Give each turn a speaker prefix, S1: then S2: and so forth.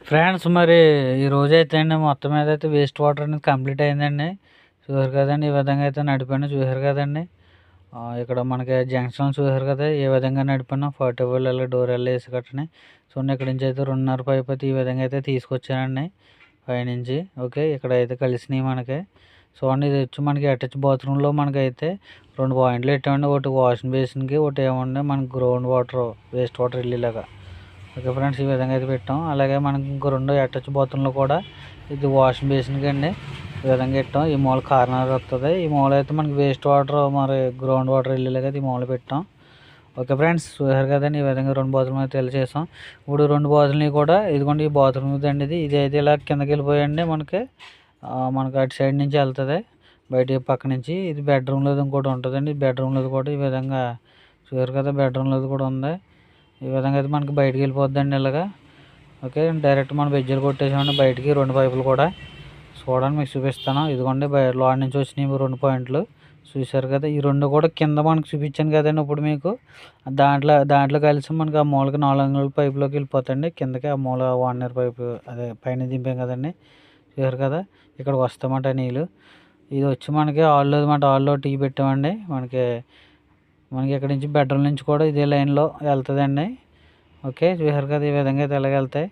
S1: Friends మరి ఈ రోజైతే అండి మొత్తం మీద అయితే వేస్ట్ వాటర్ అనేది కంప్లీట్ అయిందండి. చూసారు కదండి ఈ విధంగా అయితే నడిపాను చూసారు కదండి. ఇక్కడ మనకి జంక్షన్ చూసారు కదా ఏ విధంగా నడిపాను పోర్టబుల్ ఇలా డోర్ వేసి కట్టని. చూడండి ఇక్కడ నుంచి అయితే 2.5 పైప్ అయితే ఈ విధంగా అయితే తీసుకొచ్చానండి పైనుంచి. ఓకే ఇక్కడ అయితే కలిసినాయి మనకి. చూడండి ఇది వచ్చి మనకి అటాచ్ బాత్రూంలో మనకైతే 2 పాయింట్లు పెట్టామండి. ఒకటి వాషింగ్ బేసిన్కి ఒకటి ఏమంటే మనకి గ్రౌండ్ వాటర్ వేస్ట్ వాటర్ వెళ్ళేలాగా. ఓకే ఫ్రెండ్స్ ఈ విధంగా అయితే పెట్టాం. అలాగే మనకి ఇంకో 2 అటాచ్ బాత్రూంలో కూడా ఇది వాషింగ్ బేసిన్కి అండి ఈ విధంగా పెట్టాం. ఈ మూల కార్నర్ వస్తుంది. ఈ మూల అయితే మనకి వేస్ట్ వాటర్ మరి గ్రౌండ్ వాటర్ వెళ్ళేలాగా ఈ మూల పెట్టాం. ఓకే ఫ్రెండ్స్ చూసారు కదండి ఈ విధంగా 2 బాత్రూమ్ అయితే చేసాం. ఇప్పుడు 2 బాత్రూమ్ని కూడా ఇదిగోండి ఈ బాత్రూమ్ అండి ఇది అయితే ఇలా కిందకి వెళ్ళిపోయండి మనకి అటు సైడ్ నుంచి వెళ్తుంది బయట పక్క నుంచి. ఇది బెడ్రూమ్లో ఇంకోటి ఉంటుందండి. బెడ్రూమ్లో కూడా ఈ విధంగా చూసారు కదా బెడ్రూమ్లో కూడా ఉంది. ఈ విధంగా అయితే మనకి బయటికి వెళ్ళిపోద్దండి ఇలాగా. ఓకే డైరెక్ట్ మనం బెజ్జీలు కొట్టేసామండి బయటికి 2 పైపులు కూడా. చూడండి మీకు చూపిస్తాను. ఇదిగోండి లోడ్ నుంచి వచ్చినాయి 2 పాయింట్లు చూసారు కదా. ఈ 2 కూడా కింద మనకు చూపించాను కదండి ఇప్పుడు మీకు. దాంట్లో కలిసి మనకి ఆ మూలకి 4 అంగుళాల పైపులోకి వెళ్ళిపోతాయండి కిందకి. ఆ మూల 1 ఇయర్ పైపు అదే పైన దింపాం కదండి చూసారు కదా. ఇక్కడికి వస్తామంట నీళ్ళు. ఇది వచ్చి మనకి హాల్లో అనమాట. హాల్లో టీ పెట్టామండి మనకి ఇక్కడ నుంచి బెడ్రూమ్ నుంచి కూడా ఇదే లైన్లో వెళ్తుందండి. ఓకే చూసారు కదా ఈ విధంగా అయితే ఎలాగ వెళ్తాయి.